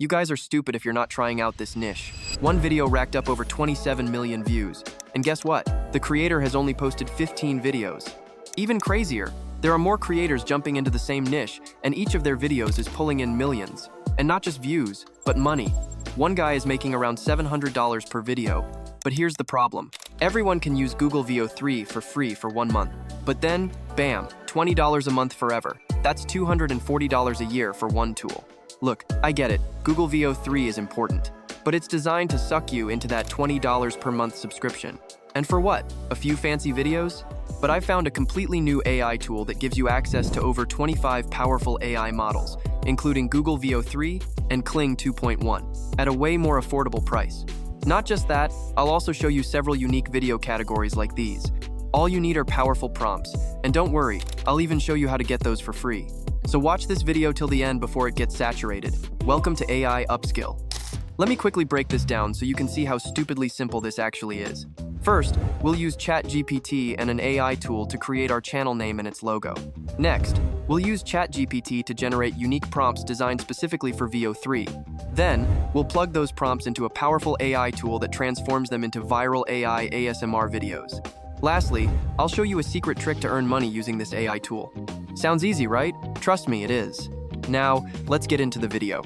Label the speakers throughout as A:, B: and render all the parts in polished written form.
A: You guys are stupid if you're not trying out this niche. One video racked up over 27 million views. And guess what? The creator has only posted 15 videos. Even crazier, there are more creators jumping into the same niche, and each of their videos is pulling in millions. And not just views, but money. One guy is making around $700 per video. But here's the problem. Everyone can use Google Veo 3 for free for 1 month. But then, bam, $20 a month forever. That's $240 a year for one tool. Look, I get it, Google Veo 3 is important, but it's designed to suck you into that $20 per month subscription. And for what? A few fancy videos? But I found a completely new AI tool that gives you access to over 25 powerful AI models, including Google Veo 3 and Kling 2.1, at a way more affordable price. Not just that, I'll also show you several unique video categories like these. All you need are powerful prompts, and don't worry, I'll even show you how to get those for free. So watch this video till the end before it gets saturated. Welcome to AI Upskill. Let me quickly break this down so you can see how stupidly simple this actually is. First, we'll use ChatGPT and an AI tool to create our channel name and its logo. Next, we'll use ChatGPT to generate unique prompts designed specifically for Veo 3. Then, we'll plug those prompts into a powerful AI tool that transforms them into viral AI ASMR videos. Lastly, I'll show you a secret trick to earn money using this AI tool. Sounds easy, right? Trust me, it is. Now, let's get into the video.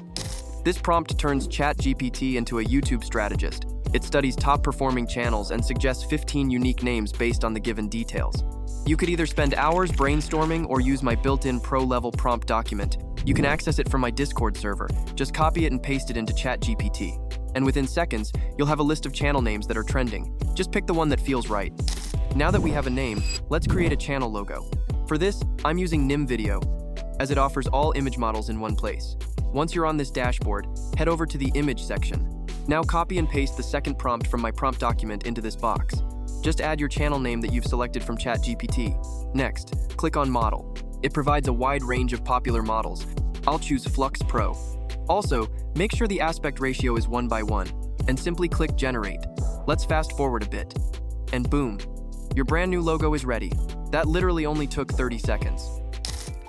A: This prompt turns ChatGPT into a YouTube strategist. It studies top-performing channels and suggests 15 unique names based on the given details. You could either spend hours brainstorming or use my built-in pro-level prompt document. You can access it from my Discord server. Just copy it and paste it into ChatGPT. And within seconds, you'll have a list of channel names that are trending. Just pick the one that feels right. Now that we have a name, let's create a channel logo. For this, I'm using Nim Video, as it offers all image models in one place. Once you're on this dashboard, head over to the image section. Now copy and paste the second prompt from my prompt document into this box. Just add your channel name that you've selected from ChatGPT. Next, click on Model. It provides a wide range of popular models. I'll choose Flux Pro. Also, make sure the aspect ratio is 1:1, and simply click Generate. Let's fast forward a bit. And boom, your brand new logo is ready. That literally only took 30 seconds.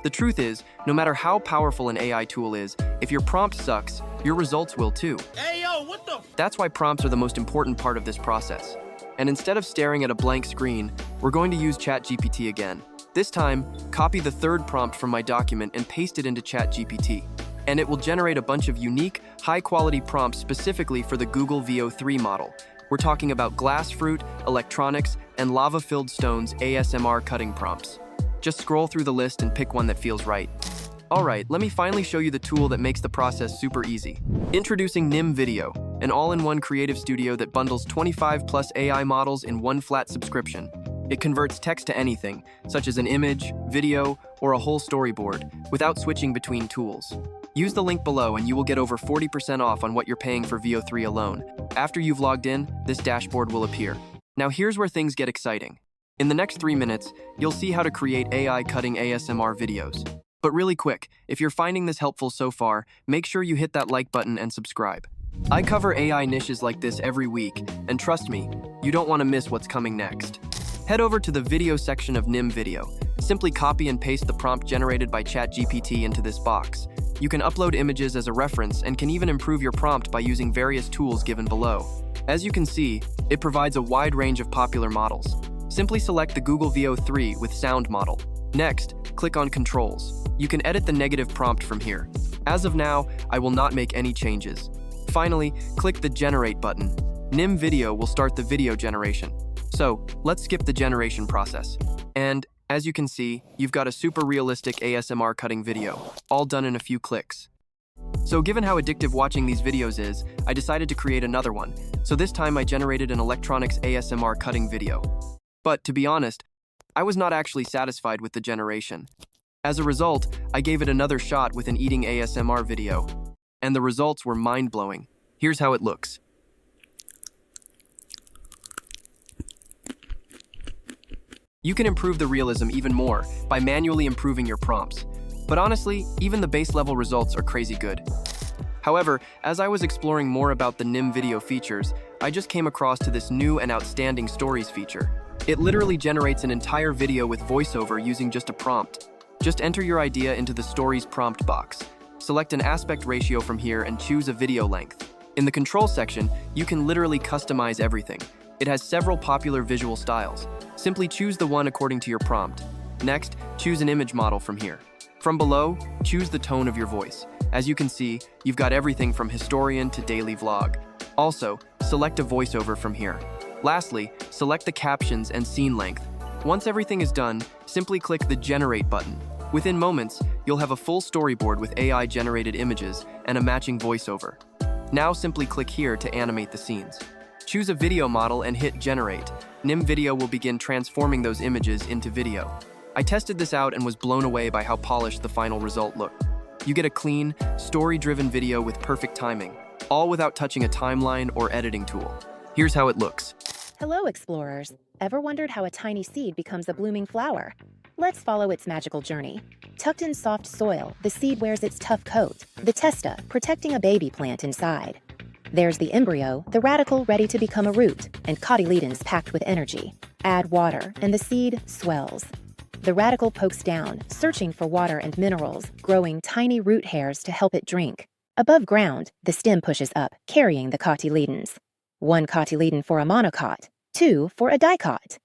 A: The truth is, no matter how powerful an AI tool is, if your prompt sucks, your results will too.
B: Hey yo, what the?
A: That's why prompts are the most important part of this process. And instead of staring at a blank screen, we're going to use ChatGPT again. This time, copy the third prompt from my document and paste it into ChatGPT. And it will generate a bunch of unique, high-quality prompts specifically for the Google Veo 3 model. We're talking about glass fruit, electronics, and lava-filled stones ASMR cutting prompts. Just scroll through the list and pick one that feels right. Alright, let me finally show you the tool that makes the process super easy. Introducing Nim Video, an all-in-one creative studio that bundles 25+ AI models in one flat subscription. It converts text to anything, such as an image, video, or a whole storyboard, without switching between tools. Use the link below and you will get over 40% off on what you're paying for Veo 3 alone. After you've logged in, this dashboard will appear. Now here's where things get exciting. In the next 3 minutes, you'll see how to create AI cutting ASMR videos. But really quick, if you're finding this helpful so far, make sure you hit that like button and subscribe. I cover AI niches like this every week, and trust me, you don't want to miss what's coming next. Head over to the video section of Nim Video. Simply copy and paste the prompt generated by ChatGPT into this box. You can upload images as a reference and can even improve your prompt by using various tools given below. As you can see, it provides a wide range of popular models. Simply select the Google Veo 3 with sound model. Next, click on Controls. You can edit the negative prompt from here. As of now, I will not make any changes. Finally, click the Generate button. Nim Video will start the video generation. So, let's skip the generation process. And, as you can see, you've got a super realistic ASMR cutting video, all done in a few clicks. So given how addictive watching these videos is, I decided to create another one. So this time I generated an electronics ASMR cutting video. But to be honest, I was not actually satisfied with the generation. As a result, I gave it another shot with an eating ASMR video. And the results were mind-blowing. Here's how it looks. You can improve the realism even more by manually improving your prompts. But honestly, even the base level results are crazy good. However, as I was exploring more about the Nim Video features, I just came across to this new and outstanding Stories feature. It literally generates an entire video with voiceover using just a prompt. Just enter your idea into the Stories prompt box. Select an aspect ratio from here and choose a video length. In the control section, you can literally customize everything. It has several popular visual styles. Simply choose the one according to your prompt. Next, choose an image model from here. From below, choose the tone of your voice. As you can see, you've got everything from historian to daily vlog. Also, select a voiceover from here. Lastly, select the captions and scene length. Once everything is done, simply click the Generate button. Within moments, you'll have a full storyboard with AI-generated images and a matching voiceover. Now simply click here to animate the scenes. Choose a video model and hit Generate. Nim Video will begin transforming those images into video. I tested this out and was blown away by how polished the final result looked. You get a clean, story-driven video with perfect timing, all without touching a timeline or editing tool. Here's how it looks.
B: Hello, explorers. Ever wondered how a tiny seed becomes a blooming flower? Let's follow its magical journey. Tucked in soft soil, the seed wears its tough coat, the testa, protecting a baby plant inside. There's the embryo, the radicle ready to become a root, and cotyledons packed with energy. Add water, and the seed swells. The radicle pokes down, searching for water and minerals, growing tiny root hairs to help it drink. Above ground, the stem pushes up, carrying the cotyledons. 1 cotyledon for a monocot, 2 for a dicot.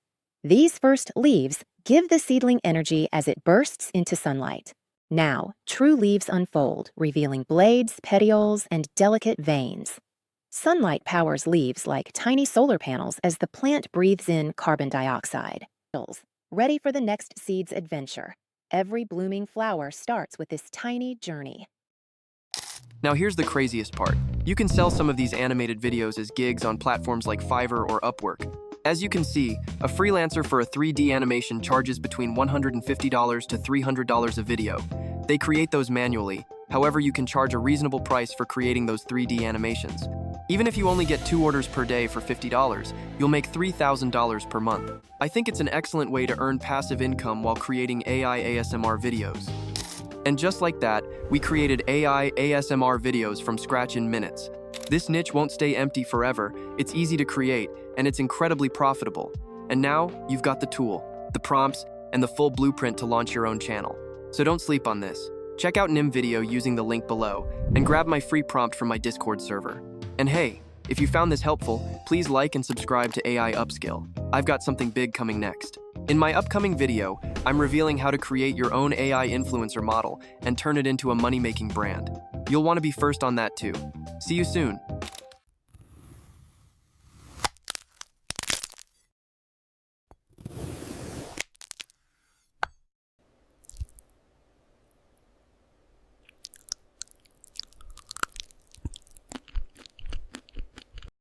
B: These first leaves give the seedling energy as it bursts into sunlight. Now, true leaves unfold, revealing blades, petioles, and delicate veins. Sunlight powers leaves like tiny solar panels as the plant breathes in carbon dioxide. Ready for the next seed's adventure. Every blooming flower starts with this tiny journey.
A: Now here's the craziest part. You can sell some of these animated videos as gigs on platforms like Fiverr or Upwork. As you can see, a freelancer for a 3D animation charges between $150 to $300 a video. They create those manually. However, you can charge a reasonable price for creating those 3D animations. Even if you only get 2 orders per day for $50, you'll make $3,000 per month. I think it's an excellent way to earn passive income while creating AI ASMR videos. And just like that, we created AI ASMR videos from scratch in minutes. This niche won't stay empty forever, it's easy to create, and it's incredibly profitable. And now, you've got the tool, the prompts, and the full blueprint to launch your own channel. So don't sleep on this. Check out Nim Video using the link below, and grab my free prompt from my Discord server. And hey, if you found this helpful, please like and subscribe to AI Upskill. I've got something big coming next. In my upcoming video, I'm revealing how to create your own AI influencer model and turn it into a money-making brand. You'll want to be first on that too. See you soon.